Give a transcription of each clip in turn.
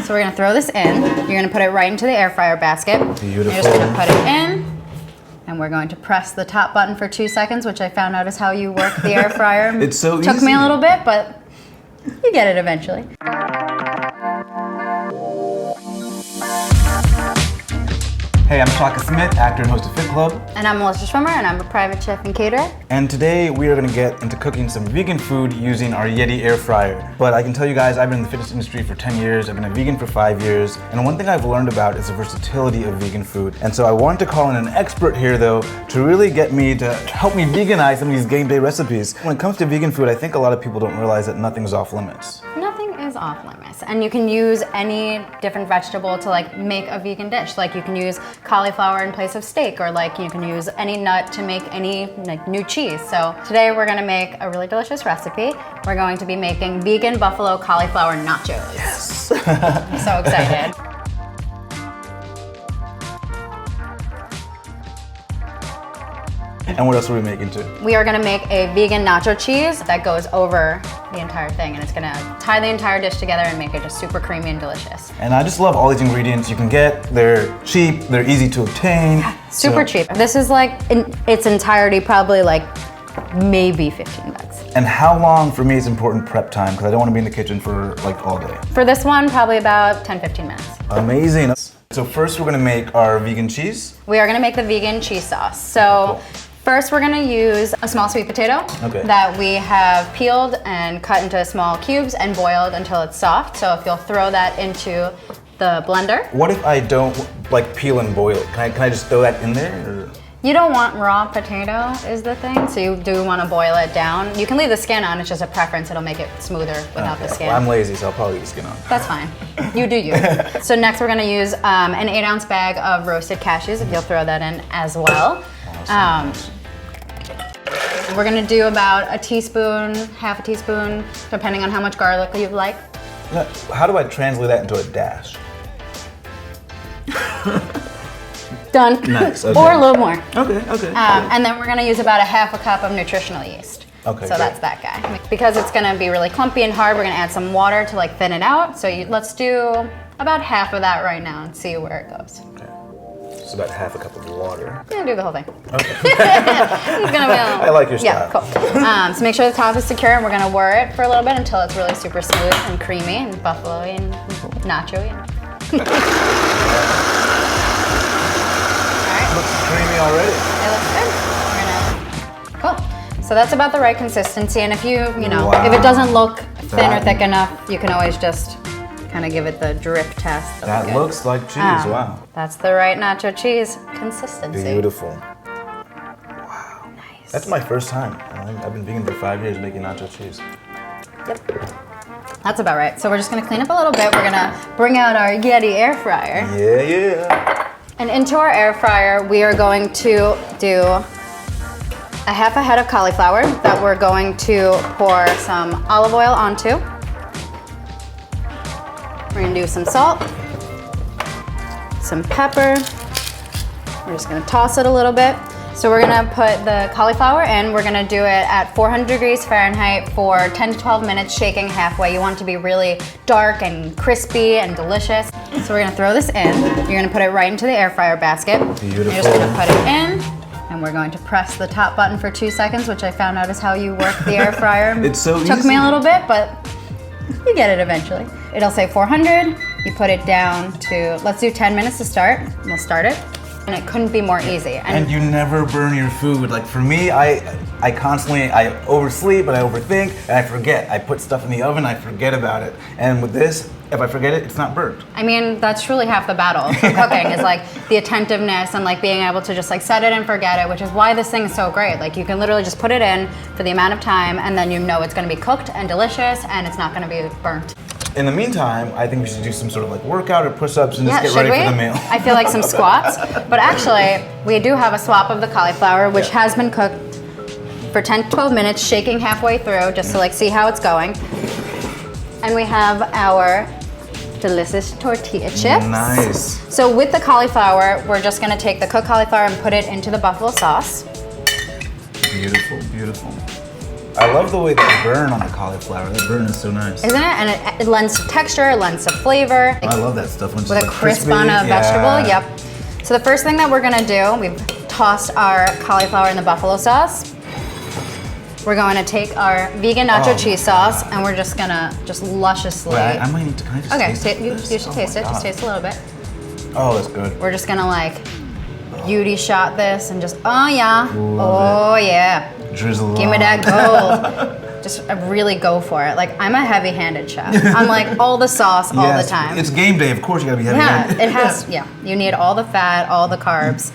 So we're gonna throw this in. You're gonna put it right into the air fryer basket. Beautiful. You're just gonna put it in, and we're going to press the top button for 2 seconds, which I found out is how you work the air fryer. It's so easy. Took me a little bit, but you get it eventually. Hey, I'm Shaka Smith, actor and host of Fit Club. And I'm Melissa Schwimmer, and I'm a private chef and caterer. And today we are going to get into cooking some vegan food using our Yedi air fryer. But I can tell you guys, I've been in the fitness industry for 10 years, I've been a vegan for 5 years, and one thing I've learned about is the versatility of vegan food. And so I wanted to call in an expert here though, to really get me to help me veganize some of these game day recipes. When it comes to vegan food, I think a lot of people don't realize that nothing's off limits. Nothing is off limits, and you can use any different vegetable to like make a vegan dish. Like you can use cauliflower in place of steak, or like you can use any nut to make any like new cheese. So today we're gonna make a really delicious recipe. We're going to be making vegan buffalo cauliflower nachos. Yes. I'm so excited. And what else are we making too? We are gonna make a vegan nacho cheese that goes over the entire thing, and it's gonna tie the entire dish together and make it just super creamy and delicious. And I just love all these ingredients you can get. They're cheap, they're easy to obtain. Super cheap. This is like in its entirety probably like maybe 15 bucks. And how long for me is important prep time? Because I don't want to be in the kitchen for like all day. For this one, probably about 10-15 minutes. Amazing. So first we're gonna make our vegan cheese. We are gonna make the vegan cheese sauce. So first we're gonna use a small sweet potato that we have peeled and cut into small cubes and boiled until it's soft. So if you'll throw that into the blender. What if I don't like peel and boil it? Can I just throw that in there? Or? You don't want raw potato is the thing, so you do want to boil it down. You can leave the skin on, it's just a preference. It'll make it smoother without the skin. Well, I'm lazy, so I'll probably leave the skin on. That's fine. You do you. So next we're gonna use an 8-ounce bag of roasted cashews, if you'll throw that in as well. Awesome. We're gonna do about a teaspoon, half a teaspoon, depending on how much garlic you like. How do I translate that into a dash? Done. Nice. Okay. Or a little more. Okay. And then we're gonna use about a half a cup of nutritional yeast. Okay. So that's that guy. Because it's gonna be really clumpy and hard, we're gonna add some water to like thin it out. So let's do about half of that right now and see where it goes. Okay. It's about half a cup of water. I'm gonna do the whole thing. Okay. It's gonna be I like your style. Yeah, cool. So make sure the top is secure, and we're gonna whir it for a little bit until it's really super smooth and creamy and buffalo-y and nacho-y. Looks creamy already. It looks good. Cool. So that's about the right consistency, and if you know, if it doesn't look thin or thick enough, you can always just kind of give it the drip test. That looks like cheese, wow. That's the right nacho cheese consistency. Beautiful. Wow. Nice. That's my first time. I've been vegan for 5 years making nacho cheese. Yep. That's about right. So we're just gonna clean up a little bit. We're gonna bring out our Yedi air fryer. Yeah. And into our air fryer, we are going to do a half a head of cauliflower that we're going to pour some olive oil onto. We're gonna do some salt, some pepper. We're just gonna toss it a little bit. So we're gonna put the cauliflower in. We're gonna do it at 400 degrees Fahrenheit for 10 to 12 minutes, shaking halfway. You want it to be really dark and crispy and delicious. So we're gonna throw this in. You're gonna put it right into the air fryer basket. Beautiful. You're just gonna put it in, and we're going to press the top button for 2 seconds, which I found out is how you work the air fryer. It's so easy. Took me a little bit, but you get it eventually. It'll say 400. You put it down to, let's do 10 minutes to start. We'll start it. And it couldn't be more easy. And you never burn your food. Like for me, I constantly, I oversleep and I overthink and I forget. I put stuff in the oven, I forget about it. And with this, if I forget it, it's not burnt. I mean, that's truly half the battle for cooking is like the attentiveness and like being able to just like set it and forget it, which is why this thing is so great. Like you can literally just put it in for the amount of time and then you know it's gonna be cooked and delicious and it's not gonna be burnt. In the meantime, I think we should do some sort of like workout or push-ups and just get ready for the meal. I feel like some squats, but actually we do have a swap of the cauliflower, which has been cooked for 10 to 12 minutes, shaking halfway through just to like see how it's going. And we have our delicious tortilla chips. Nice. So with the cauliflower, we're just gonna take the cooked cauliflower and put it into the buffalo sauce. Beautiful, beautiful. I love the way they burn on the cauliflower. That burn is so nice. Isn't it? And it lends to texture, it lends to flavor. I love that stuff. When it's With like a crisp crispy. on a vegetable, Yeah. yep. So the first thing that we're gonna do, we've tossed our cauliflower in the buffalo sauce. We're going to take our vegan nacho cheese sauce and we're just gonna lusciously. Wait, I might need to. Can I just Okay, taste you this? should taste my it. Just God. taste a little bit. Oh, that's good. We're just gonna like beauty shot this and just oh yeah, Love oh yeah. Drizzle. Give me that gold. Just really go for it. Like I'm a heavy-handed chef. I'm like all the sauce all the time. It's game day. Of course, you gotta be heavy. Yeah, it has. Yeah, you need all the fat, all the carbs.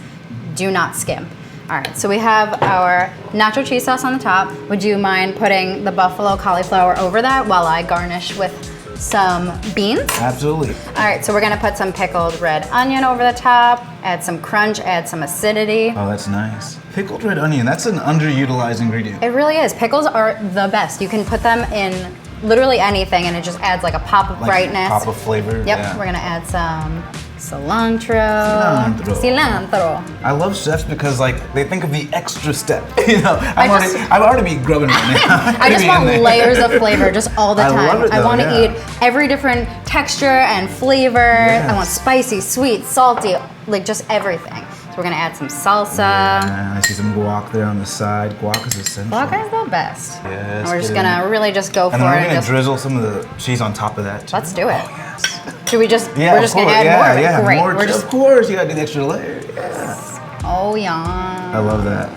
Do not skimp. All right, so we have our nacho cheese sauce on the top. Would you mind putting the buffalo cauliflower over that while I garnish with some beans? Absolutely. All right, so we're gonna put some pickled red onion over the top, add some crunch, add some acidity. Oh, that's nice. Pickled red onion. That's an underutilized ingredient. It really is. Pickles are the best. You can put them in literally anything and it just adds like a pop of Like brightness. pop of flavor. Yep, Yeah. we're gonna add some cilantro. Cilantro. I love chefs because like they think of the extra step. You know, I'm already be grubbing right now. I just want layers of flavor just all the I time. love it, I though, want to yeah. eat every different texture and flavor. Yes. I want spicy, sweet, salty, like just everything. So we're gonna add some salsa. And I see some guac there on the side. Guac is essential. Guac is the best. Yes, And we're just get it gonna really just go And for then we're it. gonna Just, drizzle some of the cheese on top of that. Too. let's do it. Oh, yes. Should we just? Yeah, we're just of gonna course. add Yeah, more. yeah, Great. more. We're just. Of course, you gotta do the extra layer. Yeah. Oh yeah. I love that.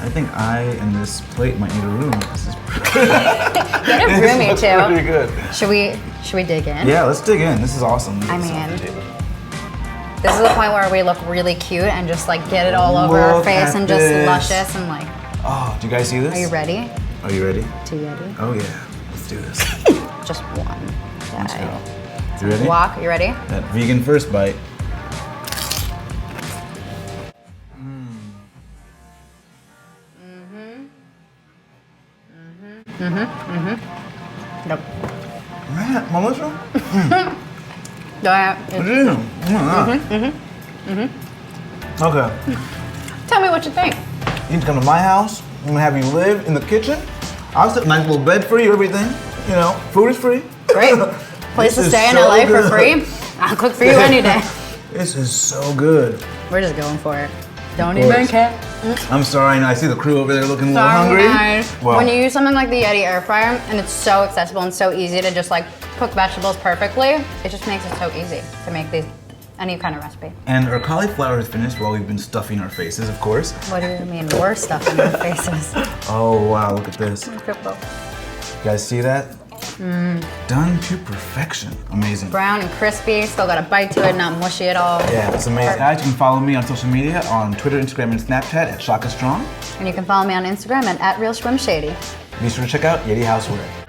I think I and this plate might need a room. This is Get it roomy looks too. pretty good. Should we dig in? Yeah, let's dig in. This is awesome. I mean, this is the point where we look really cute and just like get it all over our Look face at and just this. luscious and like. Oh, do you guys see this? Are you ready Are you ready? to Yedi? Oh yeah. Let's do this. Just one. Let's Bite. go. You ready? Walk. You ready? That vegan first bite. Nope. Man, Melissa? Go ahead. Okay. Tell me what you think. You need to come to my house. I'm gonna have you live in the kitchen. I'll set a nice little bed for you, everything. You know, food is free. Great. Place to This is stay in so LA for good. free. I'll cook for you any day. This is so good. We're just going for it. Don't course. even care. I'm sorry, I see the crew over there looking a little hungry. Sorry. Well, When you use something like the Yedi air fryer and it's so accessible and so easy to just like cook vegetables perfectly, it just makes it so easy to make these any kind of recipe. and our cauliflower is finished while we've been stuffing our faces, of course. What do you mean we're stuffing our faces? Oh wow, look at this. You guys see that? Done to perfection. Amazing. Brown and crispy, still got a bite to it, not mushy at all. Yeah, it's amazing. Guys, you can follow me on social media on Twitter, Instagram, and Snapchat at Shaka Strong. And you can follow me on Instagram at RealSwimShady. Be sure to check out Yedi Houseware.